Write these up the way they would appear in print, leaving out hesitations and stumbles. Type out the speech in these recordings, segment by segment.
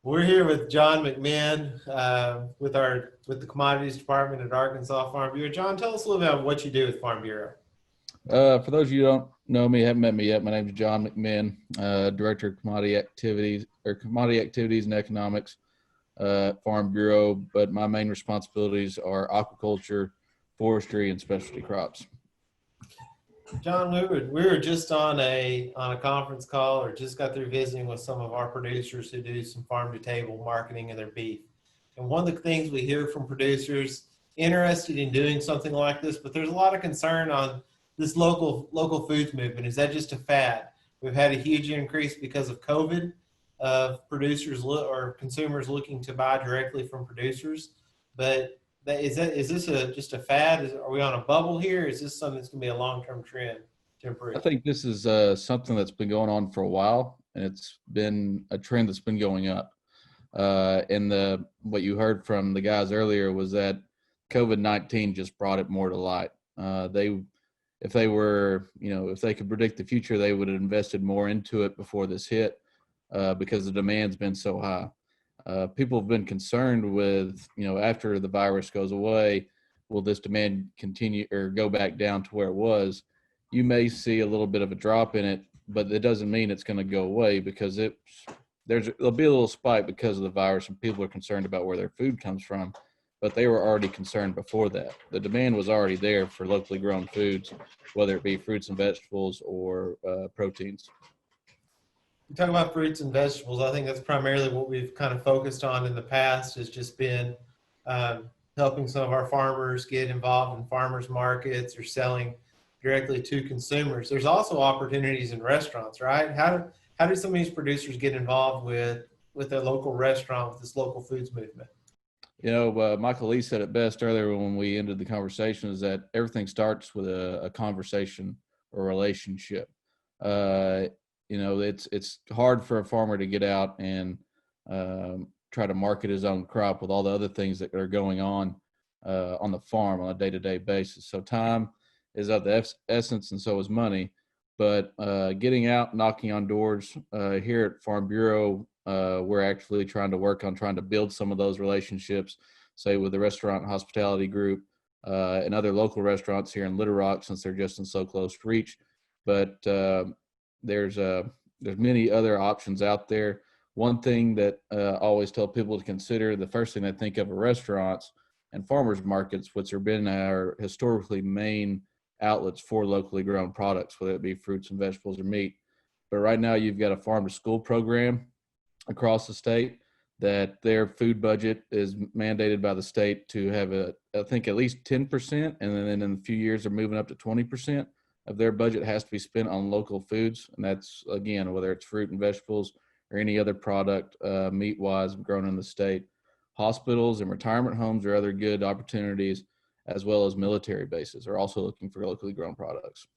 We're here with John McMahon with the Commodities Department at Arkansas Farm Bureau. John, tell us a little bit about what you do with Farm Bureau. For those of you who don't know me, haven't met me yet, my name is John McMahon, Director of Commodity Activities and Economics at Farm Bureau. But my main responsibilities are aquaculture, forestry, and specialty crops. John, we were just on a conference call, or just got through visiting with some of our producers who do some farm to table marketing of their beef. And one of the things we hear from producers interested in doing something like this, but there's a lot of concern on this local foods movement. Is that just a fad? We've had a huge increase because of COVID of producers or consumers looking to buy directly from producers, but is this just a fad? Are we on a bubble here? Is this something that's going to be a long-term trend to improve? I think this is something that's been going on for a while, and it's been a trend that's been going up. And what you heard from the guys earlier was that COVID-19 just brought it more to light. If they could predict the future, they would have invested more into it before this hit, because the demand's been so high. People have been concerned with, after the virus goes away, will this demand continue or go back down to where it was? You may see a little bit of a drop in it, but it doesn't mean it's going to go away, because there'll be a little spike because of the virus, and people are concerned about where their food comes from. But they were already concerned before that. The demand was already there for locally grown foods, whether it be fruits and vegetables or proteins. You talk about fruits and vegetables. I think that's primarily what we've kind of focused on in the past, has just been helping some of our farmers get involved in farmers markets or selling directly to consumers. There's also opportunities in restaurants, right? How do some of these producers get involved with their local restaurant, with this local foods movement? Michael Lee said it best earlier when we ended the conversation, is that everything starts with a conversation or relationship. It's hard for a farmer to get out and try to market his own crop with all the other things that are going on the farm on a day-to-day basis. So time is of the essence, and so is money. But getting out, knocking on doors here at Farm Bureau, we're actually trying to build some of those relationships, say with the restaurant and hospitality group and other local restaurants here in Little Rock, since they're just in so close reach. But there's many other options out there. One thing that I always tell people to consider, the first thing they think of are restaurants and farmers markets, which have been our historically main outlets for locally grown products, whether it be fruits and vegetables or meat. But right now you've got a farm to school program across the state that their food budget is mandated by the state to have I think at least 10%, and then in a few years they're moving up to 20% of their budget has to be spent on local foods. And that's, again, whether it's fruit and vegetables or any other product meat wise grown in the state. Hospitals and retirement homes are other good opportunities, as well as military bases are also looking for locally grown products.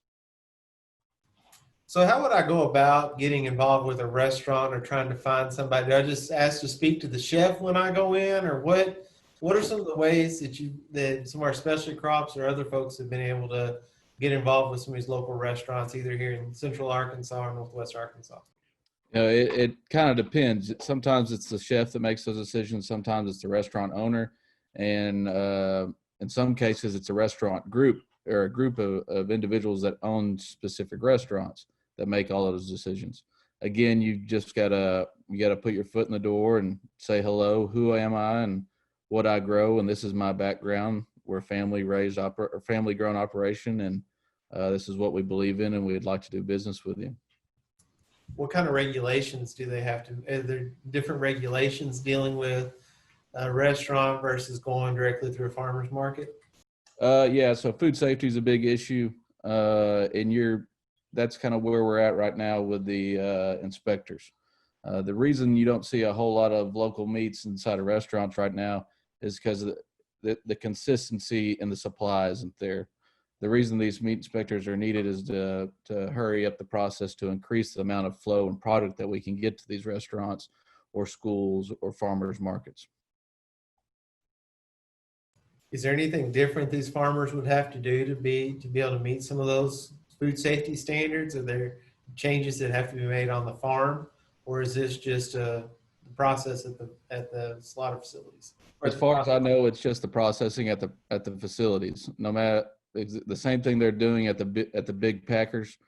So how would I go about getting involved with a restaurant or trying to find somebody? Do I just ask to speak to the chef when I go in, or what are some of the ways that some of our specialty crops or other folks have been able to get involved with some of these local restaurants, either here in Central Arkansas or Northwest Arkansas? It kind of depends. Sometimes it's the chef that makes those decisions. Sometimes it's the restaurant owner. And in some cases, it's a restaurant group or a group of individuals that own specific restaurants that make all of those decisions. Again, you just gotta put your foot in the door and say hello. Who am I and what I grow, and this is my background. We're a family grown operation, and this is what we believe in, and we'd like to do business with you. What kind of regulations do they have to? Are there different regulations dealing with a restaurant versus going directly through a farmer's market? Yeah, so food safety is a big issue, and that's kind of where we're at right now with the inspectors. The reason you don't see a whole lot of local meats inside of restaurants right now is because the consistency in the supply isn't there. The reason these meat inspectors are needed is to hurry up the process to increase the amount of flow and product that we can get to these restaurants or schools or farmers markets. Is there anything different these farmers would have to do to be able to meet some of those food safety standards? Are there changes that have to be made on the farm, or is this just process at the slaughter facilities? Or As far as I know, it's just the processing at the facilities. No matter, it's the same thing they're doing at the big packers,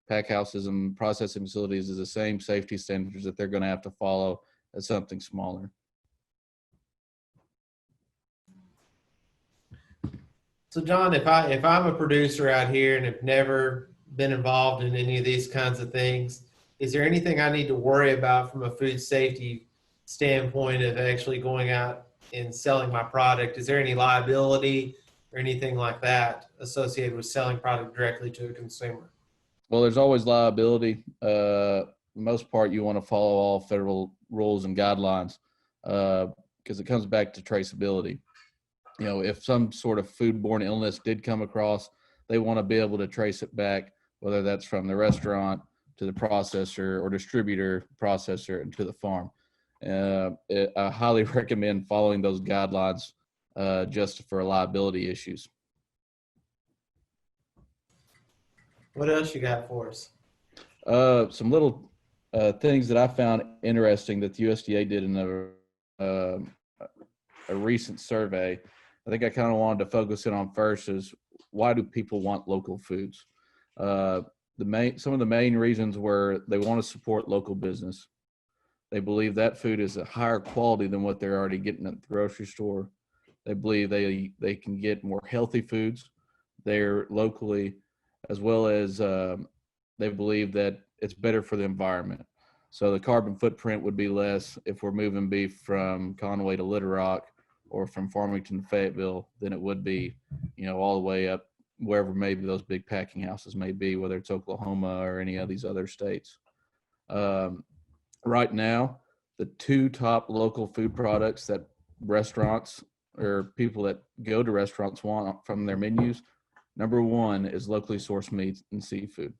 pack houses, and processing facilities is the same safety standards that they're going to have to follow as something smaller. So John, if I'm a producer out here and have never been involved in any of these kinds of things, is there anything I need to worry about from a food safety standpoint of actually going out and selling my product? Is there any liability or anything like that associated with selling product directly to a consumer? Well, there's always liability. Most part, you want to follow all federal rules and guidelines because it comes back to traceability. You know, if some sort of foodborne illness did come across, they want to be able to trace it back, whether that's from the restaurant to the processor or distributor, processor, and to the farm. I highly recommend following those guidelines just for liability issues. What else you got for us? Some little things that I found interesting that the USDA did in a recent survey. I think I kind of wanted to focus in on first is why do people want local foods? Some of the main reasons were they want to support local business. They believe that food is a higher quality than what they're already getting at the grocery store. They believe they can get more healthy foods there locally, as well as they believe that it's better for the environment. So the carbon footprint would be less if we're moving beef from Conway to Little Rock or from Farmington to Fayetteville than it would be, you know, all the way up wherever maybe those big packing houses may be, whether it's Oklahoma or any of these other states. Right now, the two top local food products that restaurants or people that go to restaurants want from their menus, number one is locally sourced meats and seafood.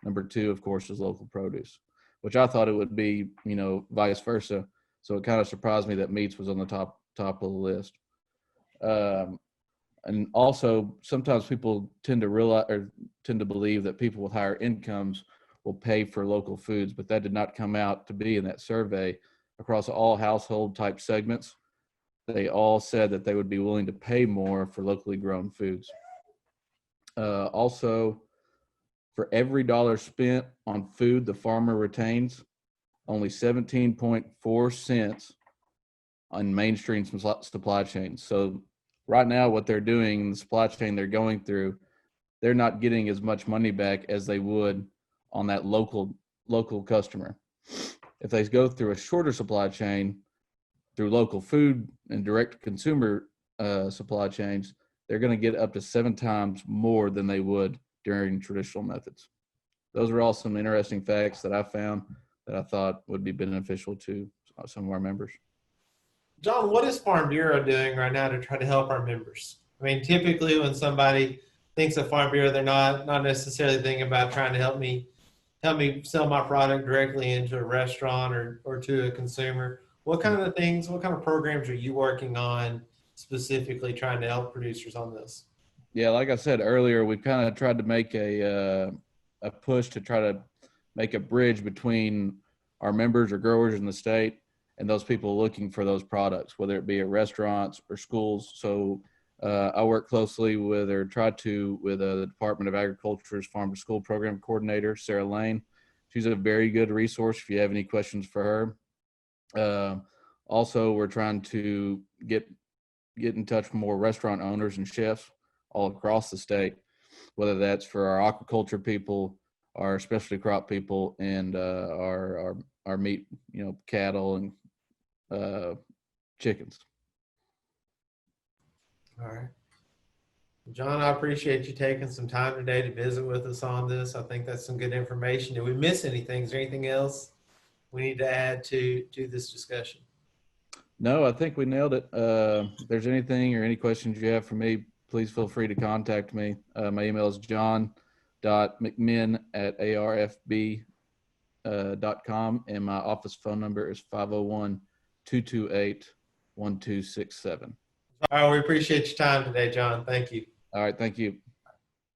Number two, of course, is local produce, which I thought it would be, you know, vice versa. So it kind of surprised me that meats was on the top of the list. And also, sometimes people tend to believe that people with higher incomes will pay for local foods, but that did not come out to be in that survey. Across all household type segments, they all said that they would be willing to pay more for locally grown foods. Also, for every dollar spent on food, the farmer retains only 17.4 cents on mainstream supply chains. So right now, what they're doing in the supply chain they're going through, they're not getting as much money back as they would on that local customer. If they go through a shorter supply chain through local food and direct consumer supply chains, they're going to get up to 7 times more than they would during traditional methods. Those are all some interesting facts that I found that I thought would be beneficial to some of our members. John, what is Farm Bureau doing right now to try to help our members? I mean, typically when somebody thinks of Farm Bureau, they're not necessarily thinking about trying to help me sell my product directly into a restaurant or to a consumer. What kind of things, what kind of programs are you working on specifically trying to help producers on this? Yeah, like I said earlier, we've kind of tried to make a push to try to make a bridge between our members or growers in the state and those people looking for those products, whether it be at restaurants or schools. So I work closely with the Department of Agriculture's Farm to School Program Coordinator, Sarah Lane. She's a very good resource if you have any questions for her. Also, we're trying to get in touch with more restaurant owners and chefs all across the state, whether that's for our aquaculture people, our specialty crop people, and our meat, you know, cattle and chickens. All right. John, I appreciate you taking some time today to visit with us on this. I think that's some good information. Did we miss anything? Is there anything else we need to add to this discussion? No, I think we nailed it. If there's anything or any questions you have for me, please feel free to contact me. My email is john.mcminn@arfb.com, and my office phone number is 501-228-1267. All right, we appreciate your time today, John. Thank you. All right, thank you.